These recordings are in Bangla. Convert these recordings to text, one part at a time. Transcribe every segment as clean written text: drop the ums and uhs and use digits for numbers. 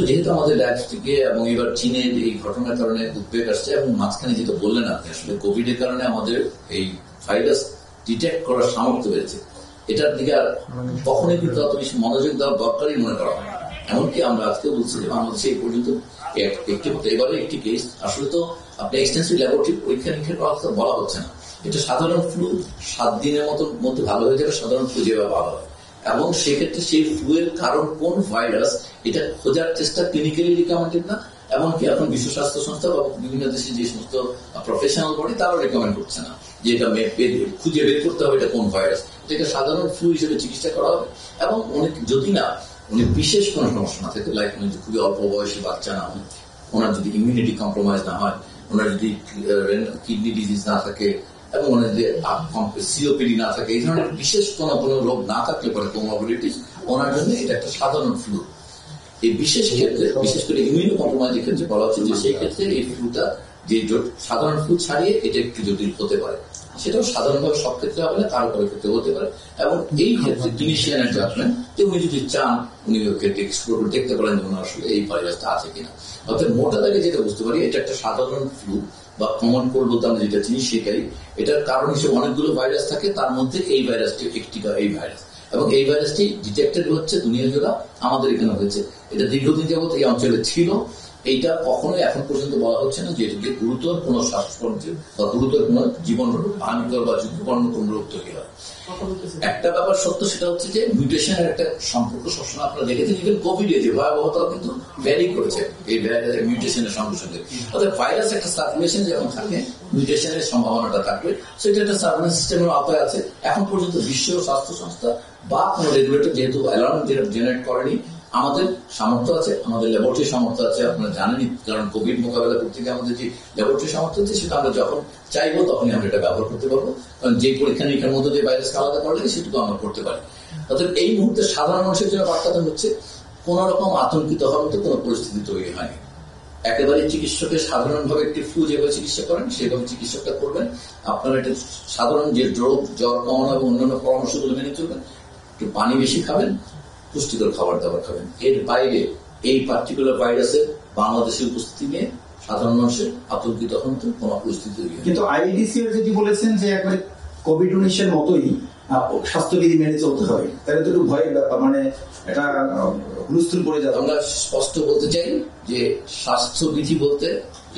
যেহেতু আমাদের ল্যাব থেকে এবং এবার চীনের এই ঘটনার কারণে উদ্বেগ আসছে, এবং মাঝখানে যেটা বললেন আপনি, আসলে কোভিড এর কারণে আমাদের এই ভাইরাস ডিটেক্ট করার সামর্থ্য বেড়েছে, এটার দিকে আর কখনোই কিন্তু অত বেশি মনোযোগ দেওয়ার দরকারই মনে করা হয়। এমনকি আমরা আজকে বলছি যে বাংলাদেশে এই পর্যন্ত এবারে একটি কেস, আসলে তো আপনি এক্সটেন্সিভ ল্যাবরেটরি পরীক্ষা নিরীক্ষার কথা বলা হচ্ছে না, এটা সাধারণ ফ্লু 7 দিনের মধ্যে ভালো হয়ে যাবে, সাধারণ ফ্লু যেভাবে ভালো হয়। এবং সেক্ষেত্রে সেই ফ্লু এর কারণ কোন ভাইরাস এটা খোঁজার চেষ্টা ক্লিনিক্যালি রিকমেন্ডেড না, এমনকি এখন বিশ্ব স্বাস্থ্য সংস্থা বা বিভিন্ন দেশে যে সমস্ত প্রফেশনাল বডি তারাও রেকমেন্ড করছে না যে এটা খুঁজে বের করতে হবে এটা কোন ভাইরাস, এটাকে সাধারণ ফ্লু হিসেবে চিকিৎসা করা হবে। এবং অনেক যদি না উনি বিশেষ কোনো সমস্যা না থাকে, লাইক উনি খুবই অল্প বয়সী বাচ্চা না হন, ওনার যদি ইমিউনিটি কম্প্রোমাইজ না হয়, ওনার যদি কিডনি ডিজিজ না থাকে, এবং ওনার যদি সিওপিডি না থাকে, এই ধরনের বিশেষ কোনো রোগ না থাকলে পরে কোমরবিলিটিস, ওনার জন্য এটা একটা সাধারণ ফ্লু। এই বিশেষ ক্ষেত্রে, বিশেষ করে ইমিউনো কম্প্রোমাইজের ক্ষেত্রে বলা হচ্ছে যে সেই ক্ষেত্রে এই ফ্লুটা যে সাধারণ ফ্লু ছাড়িয়ে এটা একটু জটিল হতে পারে, সেটাও সাধারণভাবে সব ক্ষেত্রে হবে না, তার ক্ষেত্রে হতে পারে। এবং এই ক্ষেত্রে ক্লিনিশিয়ানের জাজমেন্ট যে উনি যদি চান উনি ওকে এক্সপ্লোর দেখতে পারেন যে ওনার আসলে এই ভাইরাসটা আছে কিনা। অর্থাৎ মোটা দাগে যেটা বুঝতে পারি এটা একটা সাধারণ ফ্লু বা কমন কোল্ড বলতে আমরা যেটা চিনি সেটাই। এটার কারণ হিসেবে অনেকগুলো ভাইরাস থাকে, তার মধ্যে এই ভাইরাসটি একটি এই ভাইরাস, এবং এই ভাইরাসটি ডিটেক্টেড হচ্ছে দুনিয়া জোড়া, আমাদের এখানে হয়েছে। এটা দীর্ঘদিন যাবত এই অঞ্চলে ছিল, এইটা কখনোই এখন পর্যন্ত বলা হচ্ছে না যে এটাকে গুরুতর কোনো শ্বাসকষ্ট বা গুরুতর কোনো জীবন হানিকর বা ঝুঁকিপূর্ণ কোনো রোগ তৈরি হয়। একটা ব্যাপার সত্য, সেটা হচ্ছে যে মিউটেশনের একটা সম্পর্ক সবসময় আপনারা দেখেছেন, ইভেন কোভিড এ যে ভয়াবহতা কিন্তু ভ্যারি করেছে এই মিউটেশনের সঙ্গে সঙ্গে। অর্থাৎ ভাইরাস একটা সার্কুলেশন যখন থাকে, মিউটেশনের সম্ভাবনাটা থাকবে, সেটা একটা সার্ভেলেন্স সিস্টেমের আওতায় আছে। এখন পর্যন্ত বিশ্ব স্বাস্থ্য সংস্থা বা কোনো রেগুলেটর যেহেতু অ্যালার্ম জেনারেট করেনি, আমাদের সামর্থ্য আছে, আমাদের ল্যাবরেটরি সামর্থ্য আছে, আপনারা জানেনই, কারণ কোভিড মোকাবেলা করতে গিয়ে আমাদের যে ল্যাবরেটরি সামর্থ্য আছে সেটা আমরা যখন চাইবো তখনই আমরা এটা ব্যবহার করতে পারবো, কারণ যে পরীক্ষা নিরীক্ষার মধ্যে যে ভাইরাসকে আলাদা করা লাগে সেটুকু আমরা করতে পারি। অর্থাৎ এই মুহূর্তে সাধারণ মানুষের জন্য বার্তাটা হচ্ছে কোন রকম আতঙ্কিত হওয়ার মতো কোনো পরিস্থিতি তৈরি হয়নি। একেবারে চিকিৎসকের সাধারণভাবে একটি ফ্লু যেভাবে চিকিৎসা করেন সেভাবে চিকিৎসকটা করবেন। আপনারা এটা সাধারণ যে জ্বর কমানো এবং অন্যান্য পরামর্শগুলো মেনে চলবেন, একটু পানি বেশি খাবেন, পুষ্টিকর খাবার দাবার খাবেন। এর বাইরে এই পার্টিকুলার ভাইরাসের বাংলাদেশের উপস্থিতি নিয়ে সাধারণ মানুষের আতঙ্কিত হন কোনো পরিস্থিতি তৈরি হয়। কিন্তু আইডিসি যেটি বলেছেন যে একবারে কোভিড-19 মতোই স্বাস্থ্যবিধি মেনে চলতে হবে, তাহলে তো একটু ভয়ের ব্যাপার, মানে এটা হুলস্থুল পড়ে যাবে। আমরা স্পষ্ট বলতে চাই যে স্বাস্থ্যবিধি বলতে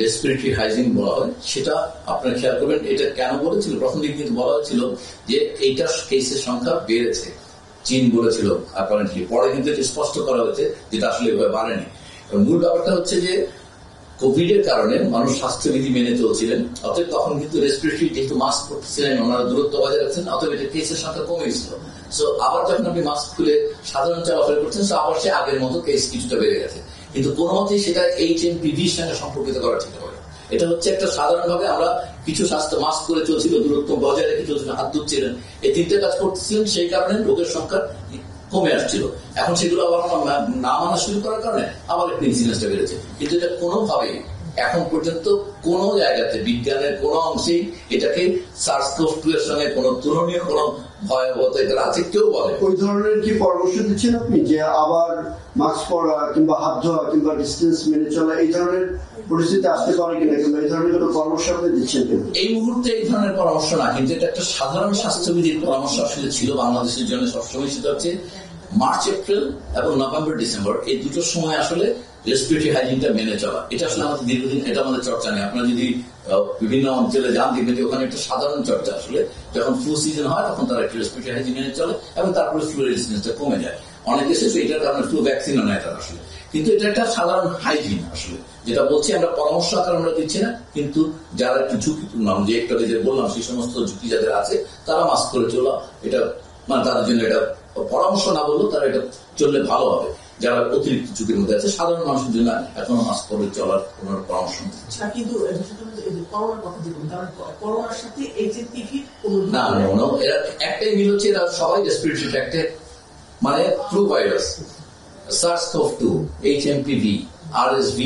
রেসপিরেটরি হাইজিন বলা হয়, সেটা আপনারা খেয়াল করবেন। এটা কেন বলেছিল, প্রথম দিকে কিন্তু বলা হয়েছিল যে এইটা কেসের সংখ্যা বেড়েছে, চীন বলেছিল অ্যাপারেন্টলি, পরে কিন্তু এটা স্পষ্ট করা হয়েছে যেটা আসলে এভাবে বাড়েনি। মূল ব্যাপারটা হচ্ছে যে কোভিড এর কারণে মানুষ স্বাস্থ্যবিধি মেনে চলছিলেন, অতএব তখন কিন্তু রেসপিরেটরি যেহেতু মাস্ক পরতেছিলেন, ওনারা দূরত্ব বজায় রাখছেন, অতএব এটা কেসের সংখ্যা কমে গেছিল। সো আবার যখন আপনি মাস্ক খুলে সাধারণ চলাফেরা করছেন, আবার সে আগের মতো কেস কিছুটা বেড়ে গেছে, কিন্তু কোনো মতেই সেটা HMPVর সঙ্গে সম্পর্কিত করা ঠিক হবে। এটা হচ্ছে একটা সাধারণভাবে আমরা কিছু স্বাস্থ্য মাস্ক করে চলছিল, দূরত্ব বজায় রেখে চলছিল, হাত ধুচ্ছিলেন, এই তিনটে কাজ করতেছিলেন, সেই কারণে রোগের সংখ্যা কমে আসছিল। এখন সেগুলো আবার না মানা শুরু করার কারণে আবার একটু ইনসিডেন্সটা বেড়েছে। কিন্তু এটা কোনোভাবেই এখন পর্যন্ত কোন জায়গাতে বিজ্ঞানের কোন অংশেই এটাকে SARS-CoV-2 এর সঙ্গে কোন তুলনীয় কোন ভয়াবহতা এটা আছে কেউ বলে। ওই ধরনের কি পরামর্শ দিচ্ছেন আপনি যে আবার মাস্ক পরা কিংবা হাত ধোয়া কিংবা ডিস্টেন্স মেনে চলা এই ধরনের পরিস্থিতি আসতে পারে কিনা, কিংবা এই ধরনের কোনো পরামর্শ আপনি দিচ্ছেন কিনা? এই মুহূর্তে এই ধরনের পরামর্শ না, কিন্তু এটা একটা সাধারণ স্বাস্থ্যবিধির পরামর্শ আসলে ছিল বাংলাদেশের জন্য সবসময়। সেটা হচ্ছে মার্চ, এপ্রিল এবং নভেম্বর, ডিসেম্বর এই দুটোর সময় আসলে রেসপিরেটরি হাইজিনটা মেনে চলা, এটা আসলে আমাদের দীর্ঘদিন এটা আমাদের চর্চা নেই। আপনারা যদি বিভিন্ন অঞ্চলে যান দেখবেন যে ওখানে একটা সাধারণ চর্চা, আসলে যখন ফ্লু সিজন হয় তখন তারা একটা রেসপিরেটরি হাইজিন মেনে চলে এবং তারপরে ফ্লু রেজিস্ট্যান্সটা কমে যায়। অনেক দেশে এটার কারণে ফ্লু ভ্যাকসিনও নেয় তারা আসলে, কিন্তু এটা একটা সাধারণ হাইজিন আসলে, যেটা বলছি আমরা পরামর্শ আকার আমরা দিচ্ছি না। কিন্তু যারা একটু ঝুঁকিপূর্ণ, যে একটা যে বললাম সেই সমস্ত ঝুঁকি যাদের আছে তারা মাস্ক করে চলা, এটা মানে তাদের জন্য এটা পরামর্শ না বললেও তারা এটা চললে ভালো হবে। যারা অতিরিক্ত ঝুঁকির মধ্যে আছে সাধারণ মানুষের জন্য এখনো মাস্ক পরে চলার কোন পরামর্শ না। কিন্তু করোনার কথা যে করোনার সাথে না, এরা একটাই মিল হচ্ছে, এরা সবাই রেসপিরেটরি ট্র্যাক্টে, মানে flu virus, SARS-CoV-2, HMPV, RSV,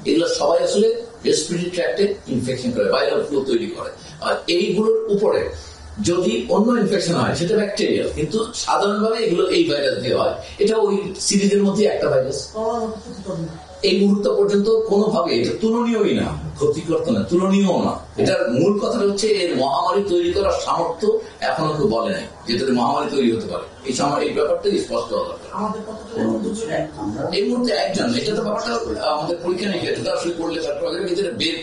এগুলো সবাই আসলে রেসপিরেটরি ট্র্যাক্টে ইনফেকশন করে, ভাইরাল ফ্লু তৈরি করে। আর এইগুলোর উপরে যদি অন্য ইনফেকশন হয় সেটা ব্যাকটেরিয়াল, কিন্তু সাধারণভাবে এগুলো এই ভাইরাস দিয়ে হয়। এটা ওই সিরিজের মধ্যে একটা ভাইরাস। এই মুহূর্ত পর্যন্ত কোনোভাবে এটা তুলনীয়ই না, ক্ষতিকর না, তুলনীয় না। এটার মূল কথাটা হচ্ছে এর মহামারী তৈরি করার সামর্থ্য এখনো কেউ বলে নাই যেটা মহামারী তৈরি হতে পারে। এই ব্যাপারটা স্পষ্ট হওয়া দরকার। আমাদের এই মুহূর্তে একজন, এটা তো ব্যাপারটা আমাদের পরীক্ষা নেই, এটা আসলে করলে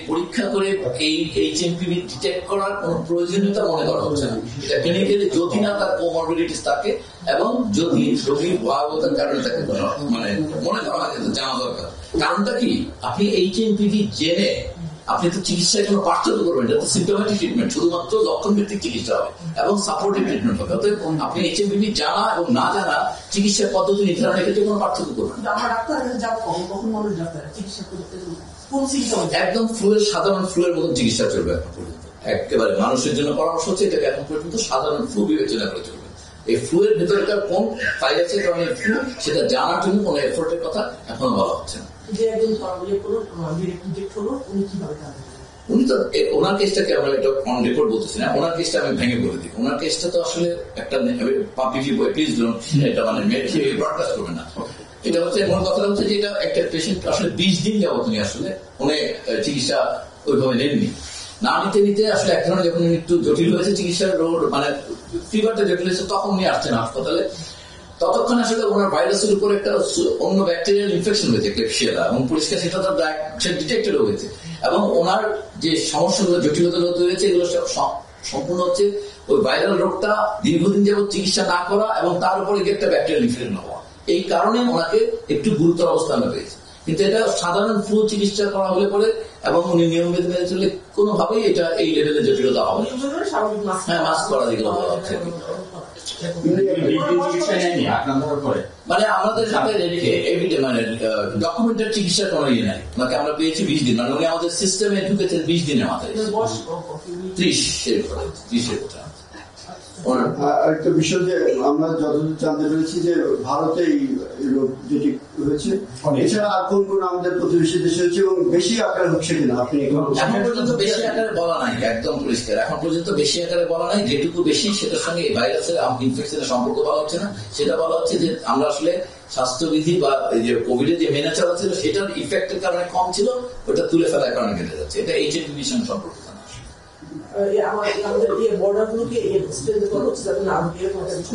পরীক্ষা করে এই HMPV ডিটেক্ট করার কোন প্রয়োজনীয়তা মনে করা হচ্ছে না। এটা ক্লিনিক্যালি যদি না তার কোমরবিডিটিস থাকে এবং যদি রোগীর ভয়াবহতার কারণে তাকে মানে মনে করা হয় জানা দরকার। কারণটা কি, আপনি HMPV জেনে আপনি তো চিকিৎসায় কোনো পার্থক্য করবেন, এটা তো সিম্পটোমেটিক ট্রিটমেন্ট, শুধুমাত্র লক্ষণ ভিত্তিক চিকিৎসা হবে এবং সাপোর্টিভ ট্রিটমেন্ট হবে। অতএব আপনি HMPV জানা এবং না জানা চিকিৎসা পদ্ধতি নির্ধারণের ক্ষেত্রে কোনো পার্থক্য করবেন না। আমরা ডাক্তার যাবো কখন মানুষ ডাক্তার চিকিৎসা করতে কোন চিকিৎসা একদম ফ্লুয়ের সাধারণ ফ্লুয়ের মতো চিকিৎসা চলবে এখন পর্যন্ত। একেবারে মানুষের জন্য পরামর্শ হচ্ছে এটাকে এখন পর্যন্ত সাধারণ ফ্লু বিবেচনা করে চলবে। এই ফ্লুয়ের ভেতরকার কোন ভাইরাসের কারণে ফ্লু সেটা জানার জন্য কোনো এফোর্টের কথা এখনো বলা হচ্ছে না। যে একজন ডিটেক্ট হলো উনি কিভাবে কাজ উনি তো ওনার কেসটাকে আমরা এটা অন রেকর্ড বলতেছি না, ওনার কেসটা আমি ভেঙে বলে দিই। ওনার কেসটা তো আসলে একটা পাবলিক বই, প্লিজ ডোন্ট এটা মানে ব্রডকাস্ট করবেন না। এটা হচ্ছে মূল কথাটা হচ্ছে যে এটা একটা পেশেন্ট আসলে 20 দিন যাবত উনি আসলে উনি চিকিৎসা ওইভাবে নেননি। না নিতে নিতে আসলে এক ধরনের যখন একটু জটিল হয়েছে চিকিৎসার রোগ মানে ফিভারটা জটিল হয়েছে তখন উনি আসছেন হাসপাতালে। ততক্ষণ আসলে ওনার ভাইরাসের উপর একটা অন্য ব্যাকটেরিয়াল ইনফেকশন হয়েছে ক্লেপশিয়েলা এবং পরিষ্কার সেটা তার ডিটেক্টেড হয়েছে এবং ওনার যে সমস্যাগুলো জটিলতাগুলো তৈরি হয়েছে এগুলো সম্পূর্ণ হচ্ছে ওই ভাইরাল রোগটা দীর্ঘদিন যাবত চিকিৎসা না করা এবং তার উপরে একটা ব্যাকটেরিয়াল ইনফেকশন হওয়া, এই কারণে ওনাকে একটু গুরুতর অবস্থা আমরা পেয়েছি। কিন্তু এটা সাধারণ ফ্লু চিকিৎসা করা হলে পরে এবং উনি নিয়মিত মেনে চললে কোনোভাবেই এটা এই লেভেলের জটিলতা হবে না। হ্যাঁ, মাস্ক করা যেগুলো বলা হচ্ছে মানে আমাদের হাতে মানে ডকুমেন্টের চিকিৎসার কোনো ইয়ে নাই। ওনাকে আমরা পেয়েছি 20 দিন, মানে উনি আমাদের সিস্টেমে ঢুকেছেন 20 দিনের মাথায় 30-এর কথা। একটা বিষয় যে আমরা যতদূর জানতে পেরেছি যে ভারতে এই রোগ যেটি হয়েছে, এছাড়া আর কোন কোন আমাদের প্রতিবেশী দেশে হচ্ছে এবং বেশি আকারে হচ্ছে কিনা আপনি এখন পর্যন্ত বেশি আকারে বলা নাই, একদম পরিষ্কার এখন পর্যন্ত বেশি আকারে বলা নাই। যেটুকু বেশি সেটার সঙ্গে ভাইরাসের ইনফেকশনের সম্পর্ক বলা হচ্ছে না, সেটা বলা হচ্ছে যে আমরা আসলে স্বাস্থ্যবিধি বা যে কোভিডের যে মেনে চলা ছিল সেটার ইফেক্টের কারণে কম ছিল, ওটা তুলে ফেলার কারণে কেটে যাচ্ছে। এটা HMPV সঙ্গে সম্পর্ক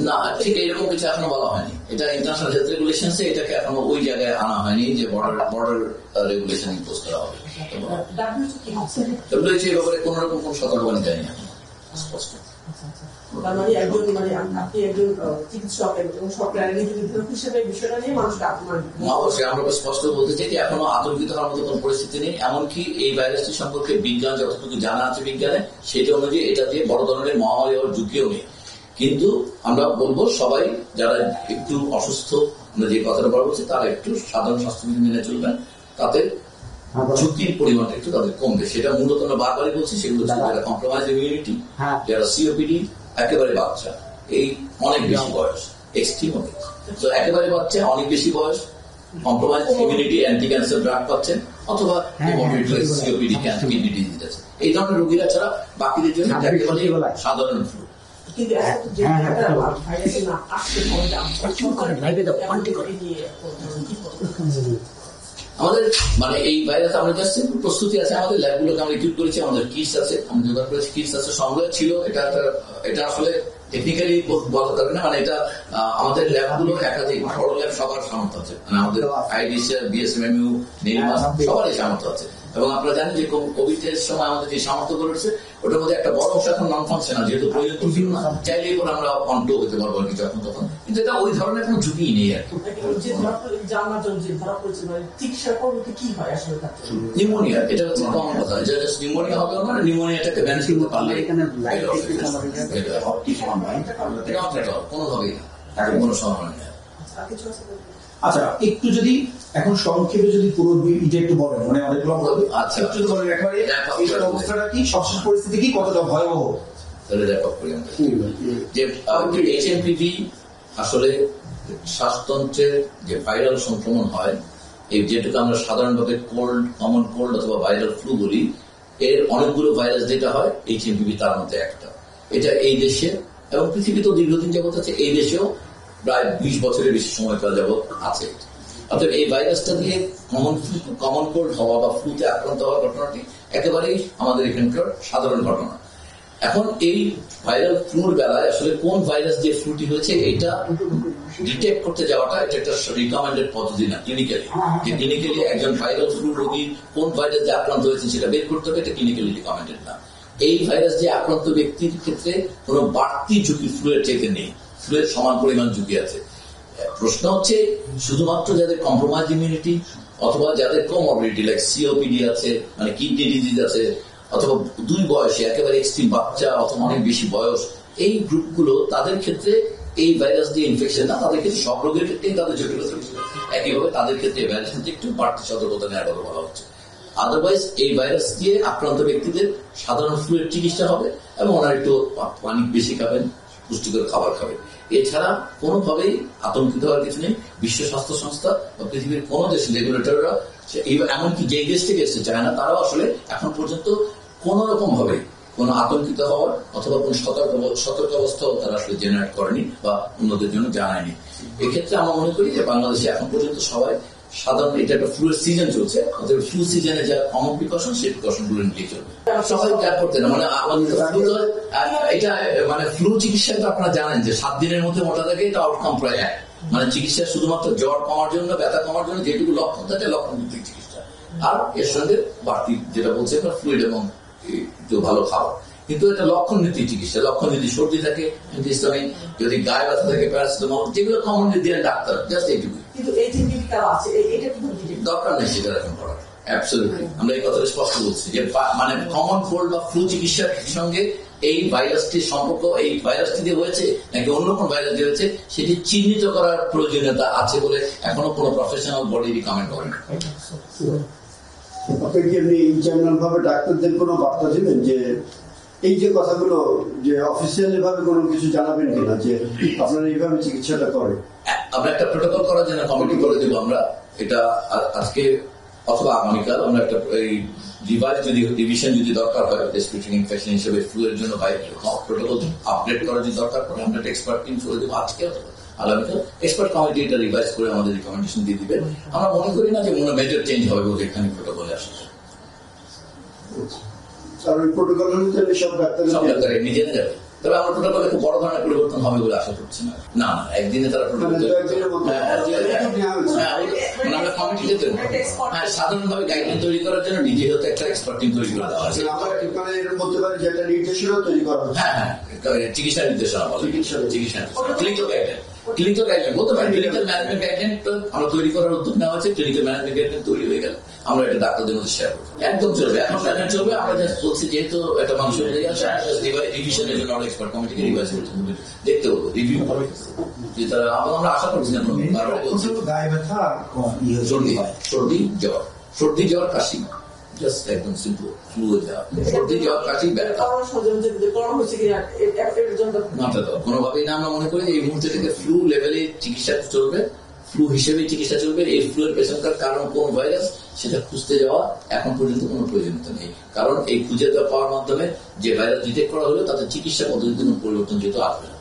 না, ঠিক এরকম কিছু এখনো বলা হয়নি। এটা ইন্টারন্যাশনাল হেলথ রেগুলেশন এটাকে এখনো ওই জায়গায় আনা হয়নি যে বর্ডার রেগুলেশন ইম্পোজ করা হবে। WHO এই ব্যাপারে কোন রকম কোন সতর্কবাণী দেয়নি এখন স্পষ্ট। অবশ্যই আমরা স্পষ্ট বলতে চাই যে এখনো আতঙ্কিত হওয়ার মতো কোন পরিস্থিতি নেই। এমনকি এই ভাইরাসটি সম্পর্কে বিজ্ঞান যতটুকু জানা আছে বিজ্ঞানে সেটা অনুযায়ী এটা দিয়ে বড় ধরনের মহামারী হওয়ার ঝুঁকিও নেই। কিন্তু আমরা বলবো সবাই যারা একটু অসুস্থ, আমরা যে কথাটা বলছি তারা একটু সাধারণ স্বাস্থ্যবিধি মেনে চলবেন, তাতে ঝুঁকির পরিমাণটা একটু তাদের কমবে। সেটা মূলত আমরা বারবারই বলছি, সেগুলো যারা কম্প্রোমাইজ ইমিউনিটি, যারা COPD, একেবারে বাচ্চা, এই অনেক বেশি বয়স, এক্সট্রিম হবে তো একেবারে বাচ্চা, অনেক বেশি বয়স, compromise immunity, anti cancer drug পাচ্ছেন অথবা COPD, কিডনি ডিজিজ আছে, এই ধরনের রোগীরা ছাড়া বাকিদের জন্য সাধারণ ফ্লু। আমাদের মানে এই ভাইরাস আমরা জাস্ট প্রস্তুতি আছে, আমাদের ল্যাবগুলোকে আমরা ইকুইপ করেছি, আমাদের কিটস আছে, আমি জোগাড় করেছি, কিটস আছে, সংগ্রহ ছিল। এটা আসলে টেকনিক্যালি বলা যাবে না, মানে এটা আমাদের ল্যাবগুলো একাধিক বড় ল্যাব সবার সামর্থ্য আছে, মানে আমাদের IDCR, BSMMU, নির্মাস সবারই সামর্থ্য আছে। এবং আপনারা জানেন যে কোভিড এর সময় আমাদের যে সামর্থ্য করেছে ওটার মধ্যে একটা বড় অংশ এখন নন ফাংশনাল, যেহেতু প্রয়োজন ছিল না, চাইলেই করে আমরা কন্ট্রোল হতে পারবো আর কি যখন তখন, কিন্তু এটা ওই ধরনের কোনো ঝুঁকি নেই আর কি। নিউমোনিয়া এটা হচ্ছে কমন কথা, নিউমোনিয়া হবে না, নিউমোনিয়াটাকে ম্যানেজ করতে পারলে কোনোভাবেই কোনো সম্ভাবনা নেই। আচ্ছা, একটু যদি এখন সংক্ষেপে যদি পুরো এটা একটু বলেন, মানে অনেকগুলো আচ্ছা একটু বলেন একবারে এইটার অবস্থাটা কি, সবশেষ পরিস্থিতি কি, কতটা ভয়াবহ? তাহলে র্যাপ করি যে HMPV আসলে শ্বাসতন্ত্রের যে ভাইরাল সংক্রমণ হয়, এই যেটুকু আমরা সাধারণভাবে কমন কোল্ড অথবা ভাইরাল ফ্লু বলি, এর অনেকগুলো ভাইরাস যেটা হয় HMPV তার মধ্যে একটা। এটা এই দেশে এবং পৃথিবীতেও দীর্ঘদিন যাবত আছে, এই দেশেও প্রায় 20 বছরের বেশি সময়কাল যাবত আছে। অর্থাৎ এই ভাইরাসটা দিয়ে কমন কোল্ড হওয়া বা ফ্লুতে আক্রান্ত হওয়ার ঘটনাটি একেবারেই আমাদের এখানকার সাধারণ ঘটনা। এখন এই ভাইরাল ফ্লুর বেলায় আসলে কোন ভাইরাস দিয়ে ফ্লুটি হয়েছে এটা ডিটেক্ট করতে যাওয়াটা এটা একটা রিকমেন্ডেড পদ্ধতি না ক্লিনিক্যালি। যে ক্লিনিক্যালি একজন ভাইরাল ফ্লু রোগী কোন ভাইরাস দিয়ে আক্রান্ত হয়েছে সেটা বের করতে হবে, এটা ক্লিনিক্যালি রিকমেন্ডেড না। এই ভাইরাস দিয়ে আক্রান্ত ব্যক্তির ক্ষেত্রে কোনো বাড়তি ঝুঁকি ফ্লুয়ের চাইতে নেই, ফ্লুয়ের সমান পরিমাণ ঝুঁকি আছে। প্রশ্ন হচ্ছে শুধুমাত্র যাদের কম্প্রোমাইজ ইমিউনিটি অথবা যাদের কোমরবিডিটি লাইক সিওপিডি আছে, মানে কিডনি ডিজিজ আছে, অথবা 2 বয়সে একেবারে এক্সট্রিম বাচ্চা অথবা অনেক বেশি বয়স, এই গ্রুপগুলো তাদের ক্ষেত্রে এই ভাইরাস দিয়ে ইনফেকশন না, তাদের ক্ষেত্রে সব রোগের ক্ষেত্রেই তাদের জটিলতা একইভাবে তাদের ক্ষেত্রে এই ভাইরাস ক্ষেত্রে একটু বাড়তি সতর্কতা নেওয়ার কথা বলা হচ্ছে। আদারওয়াইজ এই ভাইরাস দিয়ে আক্রান্ত ব্যক্তিদের সাধারণ ফ্লুয়ের চিকিৎসা হবে এবং ওনারা একটু পানি বেশি খাবেন, পুষ্টিকর খাবার খাবেন। এছাড়া কোনোভাবেই আতঙ্কিত হওয়ার কিছু নেই। বিশ্ব স্বাস্থ্য সংস্থা বা পৃথিবীর কোন দেশের রেগুলেটররা, এমনকি যে দেশ থেকে এসেছে চায়না, তারাও আসলে এখন পর্যন্ত কোন রকম ভাবে কোনো আতঙ্কিত হওয়ার অথবা কোন সতর্ক অবস্থাও তারা আসলে জেনারেট করেনি বা অন্যদের জন্য জানায়নি। এক্ষেত্রে আমরা মনে করি যে বাংলাদেশে এখন পর্যন্ত সবাই সাধারণ, এটা একটা ফ্লুয়ের সিজন চলছে, অথবা ফ্লু সিজনে যা কমন প্রিকশন সেই প্রিকশন গুলো নিয়ে চলবে। সবাই যা করতে না, মানে আমাদের এটা মানে ফ্লু চিকিৎসা তো আপনারা জানেন যে 7 দিনের মধ্যে মোটা থাকে, এটা আউটকাম প্রায় এক। মানে চিকিৎসা শুধুমাত্র জ্বর কমার জন্য, ব্যথা কমার জন্য যেটুকু লক্ষণ থাকে লক্ষণ ভিত্তিক চিকিৎসা, আর এর সঙ্গে বাড়তি যেটা বলছে ফ্লুইড এবং একটু ভালো খাবার। কিন্তু এটা লক্ষণ নীতি চিকিৎসা। লক্ষণ নীতি সর্দি থাকে, যদি গায়ে ব্যথা থাকে প্যারাসিটামল, যেগুলো কমনলি দিয়ে ডাক্তার, জাস্ট এইটুকুই। কিন্তু এই যে দরকার নেই সেটা এখন করার। অ্যাবসলিউটলি আমরা এই কথাটা স্পষ্ট বলছি যে মানে কমন কোল্ড বা ফ্লু চিকিৎসার সঙ্গে এই ভাইরাসটির সম্পর্ক, এই ভাইরাসটি দিয়ে হয়েছে নাকি অন্য কোন ভাইরাস দিয়ে হয়েছে, সেটি চিহ্নিত করার প্রয়োজনীয়তা আছে বলে এখনো কোনো প্রফেশনাল বডি রিকমেন্ড করেন। আপনি কি এমনি জেনারেল ভাবে ডাক্তারদের কোনো বার্তা দিবেন যে এই যে কথাগুলো যে অফিসিয়ালি ভাবে কোনো কিছু জানাবেন কিনা যে আপনারা এইভাবে চিকিৎসাটা করেন? আমরা একটা প্রোটোকল করার জন্য কমিটি করে দেবো আমরা, এটা আজকে অথবা আগামীকাল আমরা একটা রিভাইজ যদি রিভিশন যদি দরকার হয় রেসপিরেটরি ইনফেকশন হিসেবে ফ্লু এর জন্য প্রোটোকল আপডেট করার যদি দরকার পড়ে আমরা একটা এক্সপার্ট টিম করে দেবো আজকে অথবা আগামীকাল। এক্সপার্ট কমিটি এটা রিভাইজ করে আমাদের রিকমেন্ডেশন দিয়ে দিবে। আমরা মনে করি না যে কোনো মেজর চেঞ্জ হবে বলে এখানে প্রোটোকলে আসে। আর ওই প্রোটোকল অনুযায়ী সব ডাক্তার নিজে যাবে, তবে আমরা প্রোটোকলে খুব বড় ধরনের পরিবর্তন হবে বলে আশা করছি না। না একদিনে তারা আমরা কমিটিতে দেবো। হ্যাঁ, সাধারণভাবে গাইডলাইন তৈরি করার জন্য নিজে হতে একটা এক্সপার্ট টিম তৈরি করে দেওয়া আছে। এর বলতে পারি যেটা নির্দেশনা তৈরি করা। হ্যাঁ, চিকিৎসা নির্দেশনা বলে চিকিৎসা ক্লিনিক্যাল গাইডলাইন, ক্লিনিক্যাল গাইডলাইন বলতে পারি। ক্লিনিক্যাল ম্যানেজমেন্ট গাইডলাইন তো আমরা তৈরি করার উদ্যোগ নেওয়া হয়েছে। ক্লিনিক্যাল ম্যানেজমেন্ট গাইডলাইন তৈরি হয়ে গেল, আমরা এটা ডাক্তারদের মধ্যে শেয়ার করবো। একদম চলবে, এখন গাইডলাইন চলবে। আমরা জাস্ট বলছি যেহেতু একটা মানুষের রিভিশনের জন্য আমরা এক্সপার্ট কমিটিকে রিভাইজ করতে হবে, দেখতে হবে, রিভিউ করবে। তারা আমরা আশা করছি না সর্দি জ্বর কাশি, জাস্ট একদম সিম্পল ফ্লু হয়ে যাওয়া, সর্দি জ্বর কাশি ব্যথা কোনোভাবেই না। আমরা মনে করি এই মুহূর্তে থেকে ফ্লু লেভেলে চিকিৎসা চলবে, ফ্লু হিসেবে চিকিৎসা চলবে। এই ফ্লু এর পেছনকার কারণ কোন ভাইরাস সেটা খুঁজতে যাওয়া এখন পর্যন্ত কোনো প্রয়োজনীয়তা নেই, কারণ এই খুঁজে পাওয়ার মাধ্যমে যে ভাইরাস ডিটেক্ট করা হলো তাতে চিকিৎসা পদ্ধতিতে কোনো পরিবর্তন যেহেতু আসবে না।